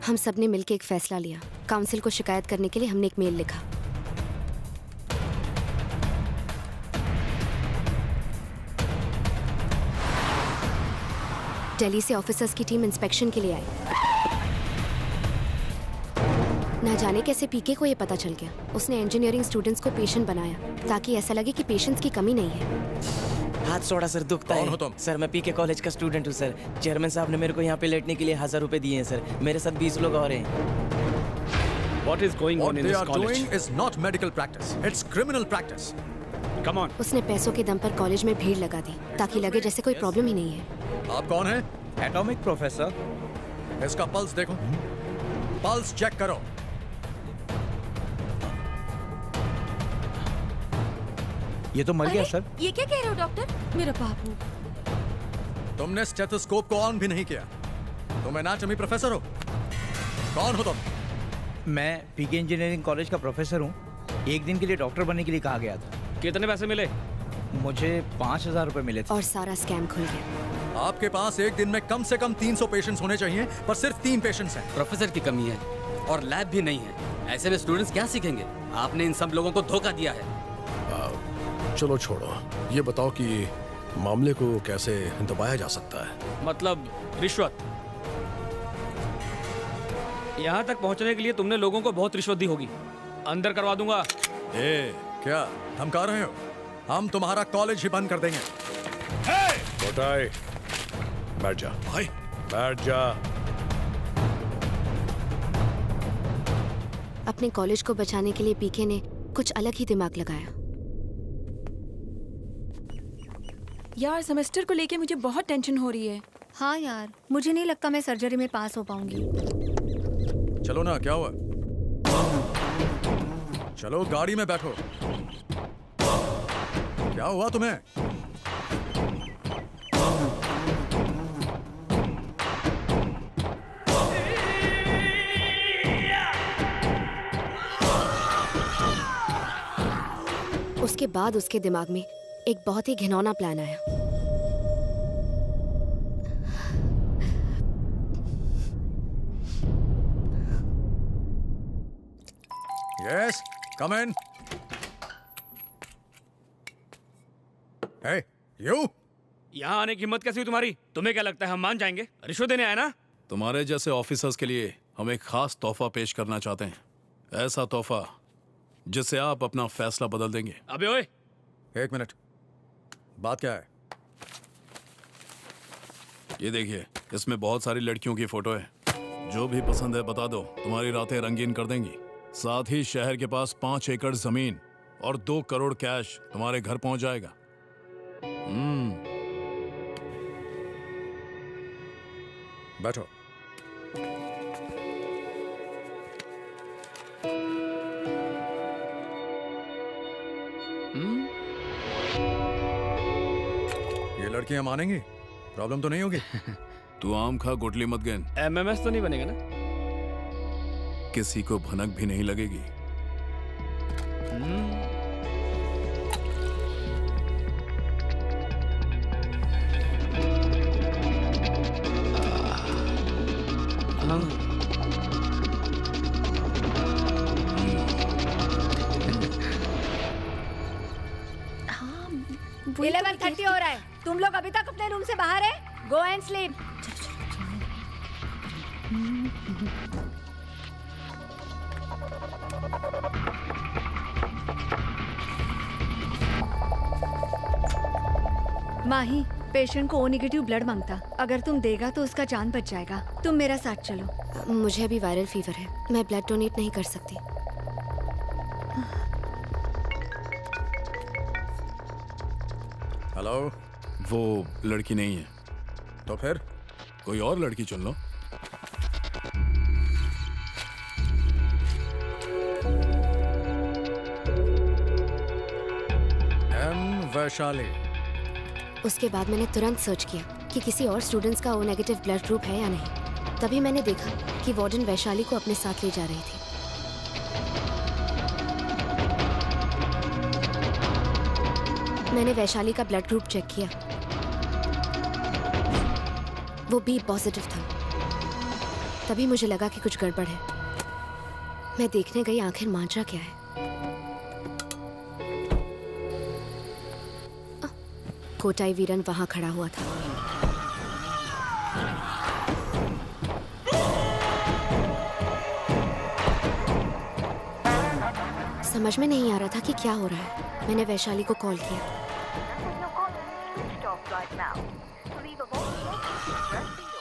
हम सब ने मिलकर एक फैसला लिया। काउंसिल को शिकायत करने के लिए हमने एक मेल लिखा। दिल्ली से ऑफिसर्स की टीम इंस्पेक्शन के लिए आई। ना जाने कैसे पीके को ये पता चल गया। उसने इंजीनियरिंग स्टूडेंट्स को पेशेंट बनाया ताकि ऐसा लगे कि पेशेंट्स की कमी नहीं है। हाथ थोड़ा सर दुखता कौन हो है। तुम? सर मैं पीके कॉलेज का स्टूडेंट हूँ सर। चेयरमैन साहब ने मेरे को यहाँ पे लेटने के लिए 1000 रुपए दिए हैं सर। मेरे साथ 20 लोग और हैं। What is going What on in they this are college? doing is not medical practice. It's criminal practice. Come on. उसने पैसों के दम पर कॉलेज में भीड़ लगा दी ताकि लगे जैसे कोई प्रॉब्लम ही नहीं है। आप कौन हैं? Atomic professor. इसका पल्स देखो। पल्स चेक करो। ये तो मर गया सर। ये क्या कह रहे हो डॉक्टर? मेरा बाबू। तुमने स्टेथोस्कोप को ऑन भी नहीं किया। तुम एनाटॉमी प्रोफेसर हो? कौन हो तुम? मैं पीके इंजीनियरिंग कॉलेज का प्रोफेसर हूँ। एक दिन के लिए डॉक्टर बनने के लिए कहा गया था। कितने पैसे मिले? मुझे 5000 रुपए मिले थे। और सारा स्कैम खुल गया। आपके पास एक दिन में कम से कम 300 पेशेंट्स होने चाहिए, पर सिर्फ 3 पेशेंट्स हैं। प्रोफेसर की कमी है और लैब भी नहीं है। ऐसे में स्टूडेंट्स क्या सीखेंगे? आपने इन सब लोगों को धोखा दिया है। चलो छोड़ो, ये बताओ कि मामले को कैसे दबाया जा सकता है? मतलब रिश्वत। यहाँ तक पहुँचने के लिए तुमने लोगों को बहुत रिश्वत दी होगी। अंदर करवा दूंगा। क्या धमका रहे हो? हम तुम्हारा कॉलेज ही बंद कर देंगे। कोटाई, बैठ जा भाई, बैठ जा। अपने कॉलेज को बचाने के लिए पीके ने कुछ अलग ही दिमाग लगाया। यार सेमेस्टर को लेके मुझे बहुत टेंशन हो रही है। हाँ यार, मुझे नहीं लगता मैं सर्जरी में पास हो पाऊंगी। चलो ना, क्या हुआ? चलो गाड़ी में बैठो। क्या हुआ तुम्हें? उसके बाद उसके दिमाग में एक बहुत ही घिनौना प्लान आया। Yes, come in. Hey, you? यहाँ आने की हिम्मत कैसी हुई तुम्हारी? तुम्हें क्या लगता है हम मान जाएंगे? रिश्वत देने आए ना? तुम्हारे जैसे ऑफिसर्स के लिए हम एक खास तोहफा पेश करना चाहते हैं। ऐसा तोहफा जिससे आप अपना फैसला बदल देंगे। अबे ओए, एक मिनट, बात क्या है? ये देखिए, इसमें बहुत सारी लड़कियों की फोटो है। जो भी पसंद है बता दो, तुम्हारी रातें रंगीन कर देंगी। साथ ही शहर के पास 5 एकड़ जमीन और 2 करोड़ कैश तुम्हारे घर पहुंच जाएगा। बैठो। ये लड़कियां मानेंगी? प्रॉब्लम तो नहीं होगी? तू आम खा गुटली मत गेन। MMS तो नहीं बनेगा ना? किसी को भनक भी नहीं लगेगी। वही 11:30 हो रहा है। तुम लोग अभी तक अपने रूम से बाहर है? Go and sleep. Mahi, patient को O नेगेटिव ब्लड मांगता। अगर तुम देगा तो उसका जान बच जाएगा। तुम मेरा साथ चलो। मुझे अभी वायरल फीवर है, मैं ब्लड डोनेट नहीं कर सकती। हेलो? वो लड़की नहीं है तो फिर? कोई और लड़की चुन लो। वैशाली। उसके बाद मैंने तुरंत सर्च किया कि किसी और स्टूडेंट्स का O नेगेटिव ब्लड ग्रुप है या नहीं। तभी मैंने देखा कि वार्डन वैशाली को अपने साथ ले जा रही थी। मैंने वैशाली का ब्लड ग्रुप चेक किया, वो B पॉजिटिव था। तभी मुझे लगा कि कुछ गड़बड़ है। मैं देखने गई आखिर माजरा क्या है। कोटाई वीरन वहां खड़ा हुआ था। समझ में नहीं आ रहा था कि क्या हो रहा है। मैंने वैशाली को कॉल किया।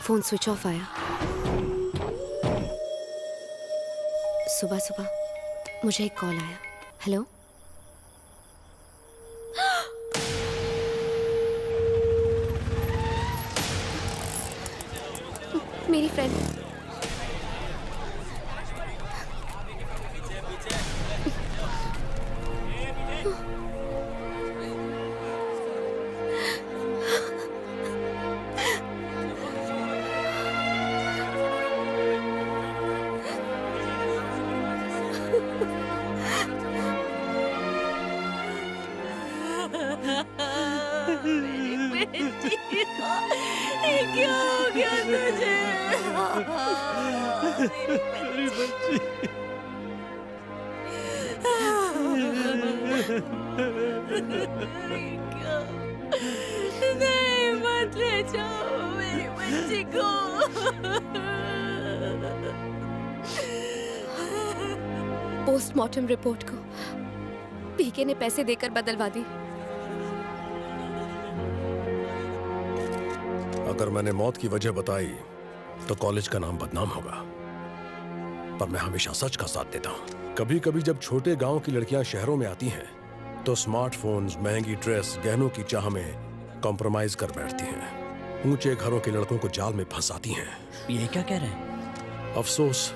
फोन स्विच ऑफ आया। सुबह सुबह मुझे एक कॉल आया। हेलो, मेरी फ्रेंड। क्या हो गया तुझे? मेरी बच्ची। नहीं, मत ले जाओ मेरी बच्ची को। पोस्टमार्टम रिपोर्ट को पीके ने पैसे देकर बदलवा दी। अगर मैंने मौत की वजह बताई तो कॉलेज का नाम बदनाम होगा, पर मैं हमेशा सच का साथ देता हूँ। कभी कभी जब छोटे गांव की लड़कियां शहरों में आती हैं तो स्मार्टफोन्स, महंगी ड्रेस, गहनों की चाह में कॉम्प्रोमाइज कर बैठती हैं। ऊंचे घरों के लड़कों को जाल में फंसाती हैं। ये क्या कह रहे हैं? अफसोस,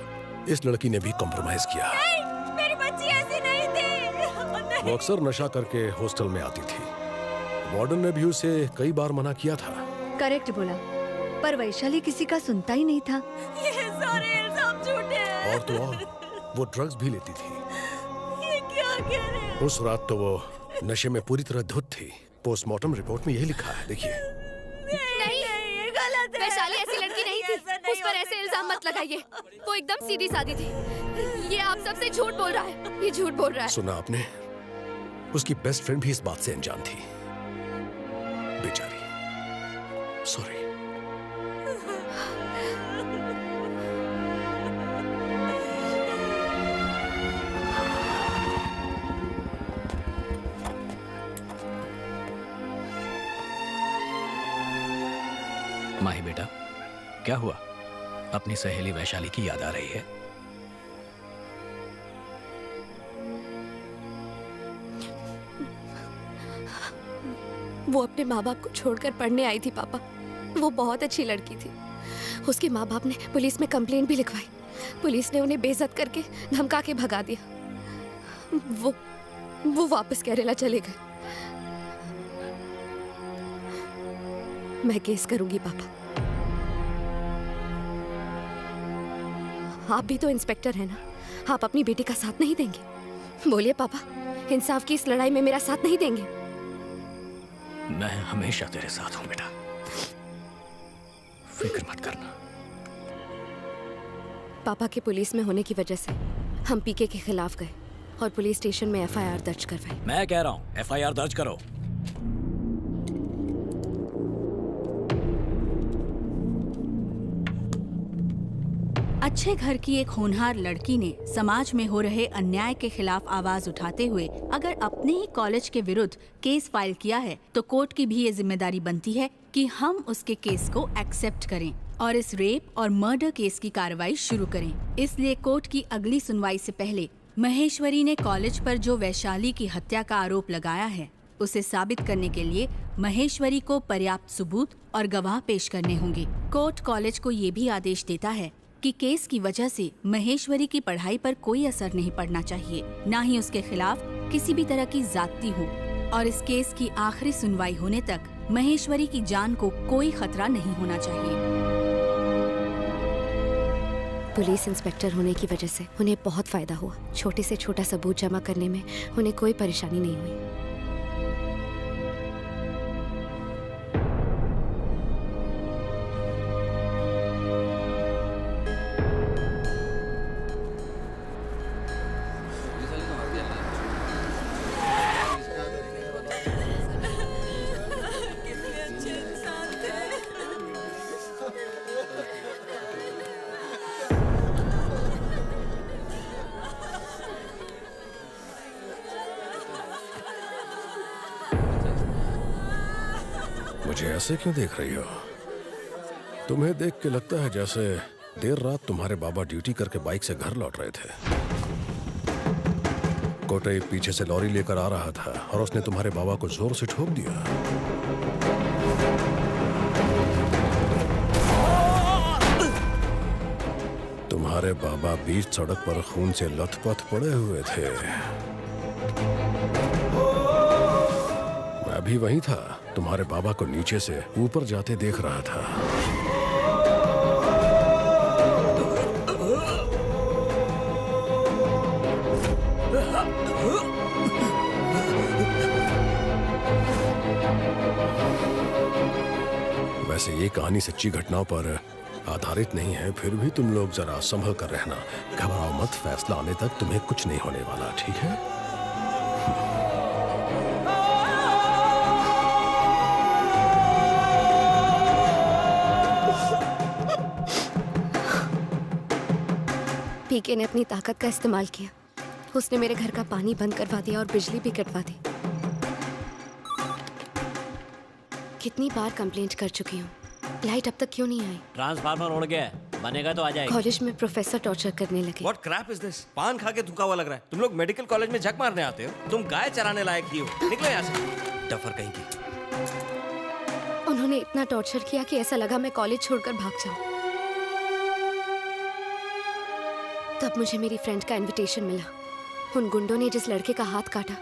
इस लड़की ने भी कॉम्प्रोमाइज किया। नहीं, मेरी बच्ची ऐसी नहीं थी। वो अक्सर नशा करके हॉस्टल में आती थी। वार्डन ने भी उसे कई बार मना किया था। करेक्ट बोला, पर वैशाली किसी का सुनता ही नहीं था। ये सारे इल्जाम झूठे हैं। और तो और, वो ड्रग्स भी लेती थी। ये क्या कह रहे हैं? उस रात तो वो नशे में पूरी तरह धुत थी। पोस्टमार्टम रिपोर्ट में यही लिखा है, देखिए। नहीं, ये गलत है। वैशाली ऐसी लड़की नहीं थी। उस पर ऐसे इल्जाम मत लगाइए। वो एकदम सीधी सादी थी। ये आप सबसे झूठ बोल रहा है। ये झूठ बोल रहा है। सुना आपने? उसकी बेस्ट फ्रेंड भी इस बात से अनजान थी। बेचारी। सॉरी। माही बेटा, क्या हुआ? अपनी सहेली वैशाली की याद आ रही है? वो अपने माँ बाप को छोड़कर पढ़ने आई थी पापा। वो बहुत अच्छी लड़की थी। उसके माँ बाप ने पुलिस में कंप्लेंट भी लिखवाई। पुलिस ने उन्हें बेइज्जत करके धमका के भगा दिया। वो वापस केरला चले गए। मैं केस करूंगी पापा। आप भी तो इंस्पेक्टर हैं ना, आप अपनी बेटी का साथ नहीं देंगे? बोलिए पापा, इंसाफ की इस लड़ाई में मेरा साथ नहीं देंगे? मैं हमेशा तेरे साथ हूं बेटा, फिक्र मत करना। पापा के पुलिस में होने की वजह से हम पीके के खिलाफ गए और पुलिस स्टेशन में एफआईआर दर्ज करवाई। मैं कह रहा हूं एफआईआर दर्ज करो। अच्छे घर की एक होनहार लड़की ने समाज में हो रहे अन्याय के खिलाफ आवाज उठाते हुए अगर अपने ही कॉलेज के विरुद्ध केस फाइल किया है तो कोर्ट की भी ये जिम्मेदारी बनती है कि हम उसके केस को एक्सेप्ट करें और इस रेप और मर्डर केस की कार्रवाई शुरू करें। इसलिए कोर्ट की अगली सुनवाई से पहले महेश्वरी ने कॉलेज पर जो वैशाली की हत्या का आरोप लगाया है उसे साबित करने के लिए महेश्वरी को पर्याप्त सबूत और गवाह पेश करने होंगे। कोर्ट कॉलेज को ये भी आदेश देता है कि केस की वजह से महेश्वरी की पढ़ाई पर कोई असर नहीं पड़ना चाहिए, न ही उसके खिलाफ किसी भी तरह की जाति हो और इस केस की आखिरी सुनवाई होने तक महेश्वरी की जान को कोई खतरा नहीं होना चाहिए। पुलिस इंस्पेक्टर होने की वजह से उन्हें बहुत फायदा हुआ। छोटे से छोटा सबूत जमा करने में उन्हें कोई परेशानी नहीं हुई। मुझे ऐसे क्यों देख रही हो? तुम्हें देख के लगता है जैसे देर रात तुम्हारे बाबा ड्यूटी करके बाइक से घर लौट रहे थे। कोटे पीछे से लॉरी लेकर आ रहा था और उसने तुम्हारे बाबा को जोर से ठोक दिया। तुम्हारे बाबा बीच सड़क पर खून से लथपथ पड़े हुए थे। मैं भी वहीं था, तुम्हारे बाबा को नीचे से ऊपर जाते देख रहा था। वैसे ये कहानी सच्ची घटनाओं पर आधारित नहीं है, फिर भी तुम लोग जरा संभल कर रहना। घबराओ मत, फैसला आने तक तुम्हें कुछ नहीं होने वाला, ठीक है? पीके ने अपनी ताकत का इस्तेमाल किया। उसने मेरे घर का पानी बंद करवा दिया और बिजली भी कटवा दी। कितनी बार कंप्लेंट कर चुकी हूँ, लाइट अब तक क्यों नहीं आई? ट्रांसफार्मर उड़ गया है, बनेगा तो आ जाएगा। कॉलेज में प्रोफेसर टॉर्चर करने लगे। What crap is this? पान खा के थूका हुआ लग रहा है। तुम लोग मेडिकल कॉलेज में झक मारने आते हो? तुम गाय चराने लायक ही हो। निकलो यहाँ से, डफर कहीं की। उन्होंने इतना टॉर्चर किया कि ऐसा लगा मैं कॉलेज छोड़कर भाग जाऊं। तब मुझे मेरी फ्रेंड का इनविटेशन मिला। उन गुंडों ने जिस लड़के का हाथ काटा,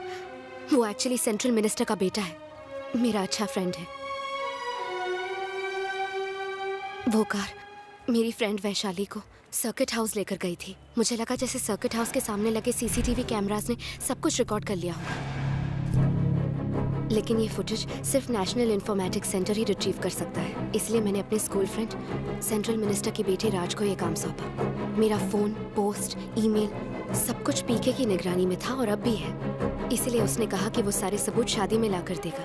वो एक्चुअली सेंट्रल मिनिस्टर का बेटा है, मेरा अच्छा फ्रेंड है। वो कार मेरी फ्रेंड वैशाली को सर्किट हाउस लेकर गई थी। मुझे लगा जैसे सर्किट हाउस के सामने लगे सीसीटीवी कैमरास ने सब कुछ रिकॉर्ड कर लिया होगा, लेकिन ये फुटेज सिर्फ नेशनल इंफॉर्मेटिक्स सेंटर ही रिट्रीव कर सकता है। इसलिए मैंने अपने स्कूल फ्रेंड सेंट्रल मिनिस्टर के बेटे राज को ये काम सौंपा। मेरा फोन, पोस्ट, ईमेल सब कुछ पीके की निगरानी में था और अब भी है। इसलिए उसने कहा कि वो सारे सबूत शादी में ला कर देगा।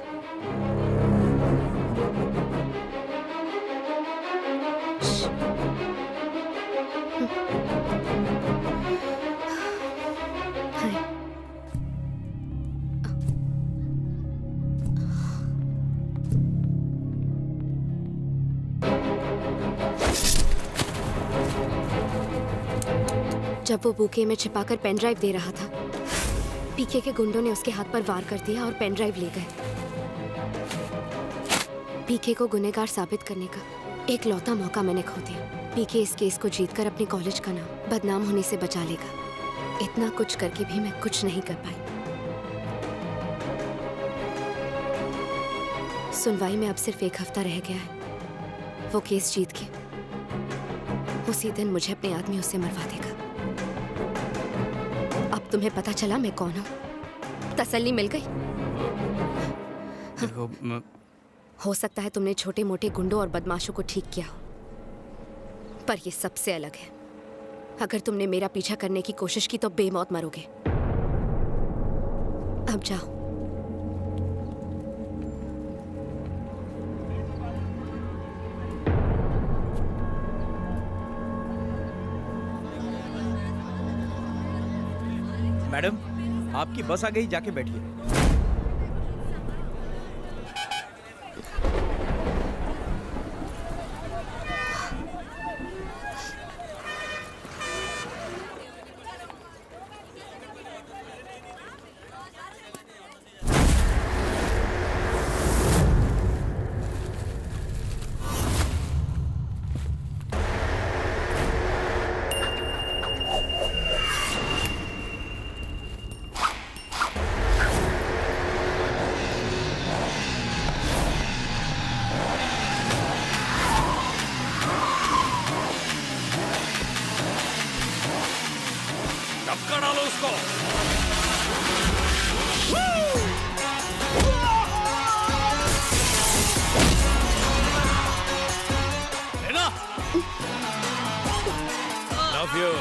जब वो बुके में छिपाकर पेन ड्राइव दे रहा था, पीके के गुंडों ने उसके हाथ पर वार कर दिया और पेन ड्राइव ले गए। पीके को गुनहगार साबित करने का एक लौता मौका मैंने खो दिया। पीके इस केस को जीतकर अपने कॉलेज का नाम बदनाम होने से बचा लेगा। इतना कुछ करके भी मैं कुछ नहीं कर पाई। सुनवाई में अब सिर्फ 1 हफ्ता रह गया है। वो केस जीत के उसी दिन मुझे अपने आदमी उससे मरवा देगा। अब तुम्हें पता चला मैं कौन हूँ? तसल्ली मिल गई? देखो, हो सकता है तुमने छोटे मोटे गुंडों और बदमाशों को ठीक किया हो, पर ये सबसे अलग है। अगर तुमने मेरा पीछा करने की कोशिश की तो बेमौत मरोगे। अब जाओ। मैडम, आपकी बस आ गई, जाके बैठिए। धक्का डालो उसको। लेना। Love you.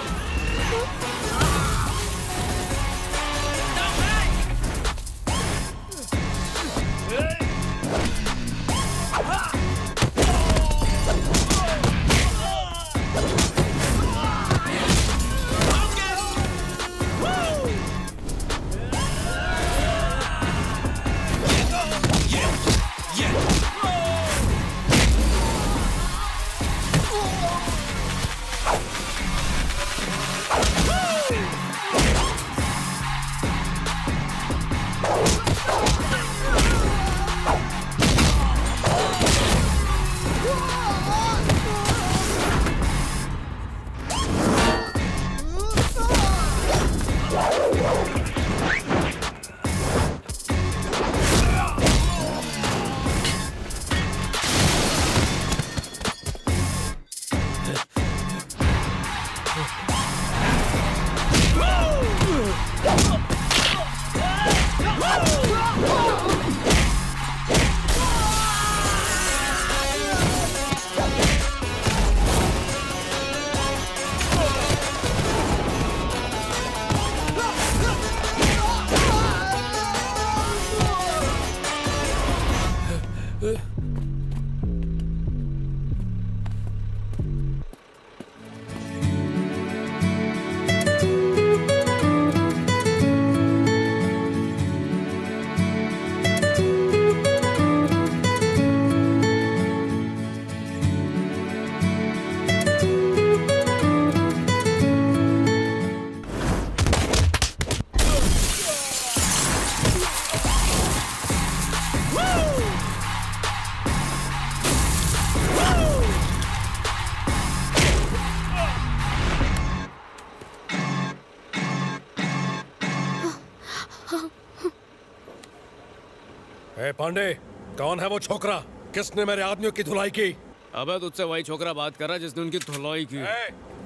ए पांडे, कौन है वो छोकरा? किसने मेरे आदमियों की धुलाई की? अबे तुझसे वही छोकरा बात कर रहा है जिसने उनकी धुलाई की।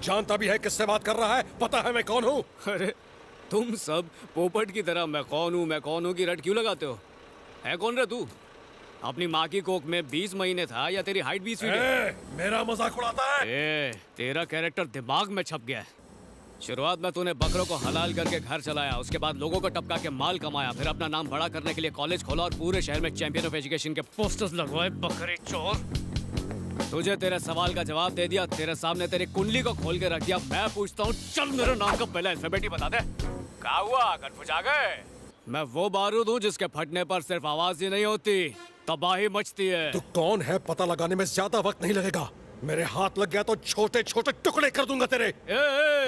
जानता भी है किससे बात कर रहा है? पता है मैं कौन हूँ? अरे तुम सब पोपट की तरह मैं कौन हूँ की रट क्यों लगाते हो? है कौन रे तू? अपनी माँ की कोख में 20 महीने था या तेरी हाइट 20 फीट है? मेरा मजाक उड़ाता है? तेरा कैरेक्टर दिमाग में छप गया है। शुरुआत में तूने बकरों को हलाल करके घर चलाया, उसके बाद लोगों को टपका के माल कमाया, फिर अपना नाम बड़ा करने के लिए कॉलेज खोला और पूरे शहर में चैंपियन ऑफ एजुकेशन के पोस्टर्स लगवाए। बकरे चोर, तुझे तेरे सवाल का जवाब दे दिया, तेरे सामने तेरी कुंडली को खोल के रख दिया। मैं पूछता हूँ, चल मेरे नाम का पहला अल्फाबेट ही बता दे। क्या हुआ, कन्फ्यूज आ गए? मैं वो बारूद हूँ जिसके फटने पर सिर्फ आवाज ही नहीं होती, तबाही मचती है। तू कौन है पता लगाने में ज्यादा वक्त नहीं लगेगा। मेरे हाथ लग गया तो छोटे छोटे टुकड़े कर दूंगा तेरे।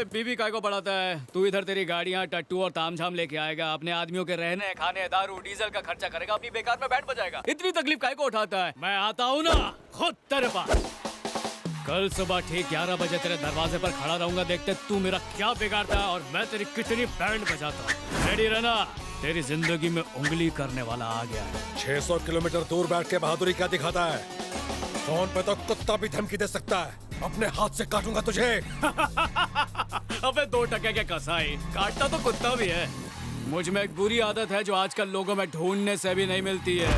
बीबी काय को पढ़ाता है? तू इधर तेरी गाड़ियाँ, टट्टू और तामझाम लेके आएगा, अपने आदमियों के रहने, खाने, दारू, डीजल का खर्चा करेगा, अपनी बेकार में बैठ बजाएगा। इतनी तकलीफ काय को उठाता है? मैं आता हूँ ना खुद तेरे पास। कल सुबह ठीक 11 बजे तेरे दरवाजे पर खड़ा रहूंगा, देखते तू मेरा क्या बिगाड़ता है और मैं तेरी कितनी बैंड बजाता हूँ। रेडी रहना, तेरी जिंदगी में उंगली करने वाला आ गया है। 600 किलोमीटर दूर बैठ के बहादुरी क्या दिखाता है? फोन पे तो कुत्ता भी धमकी दे सकता है। अपने हाथ से काटूंगा तुझे। अबे 2 टके के कसाई, काटता तो कुत्ता भी है। मुझ में एक बुरी आदत है जो आजकल लोगों में ढूंढने से भी नहीं मिलती है।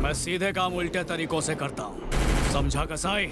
मैं सीधे काम उल्टे तरीकों से करता हूँ, समझा कसाई?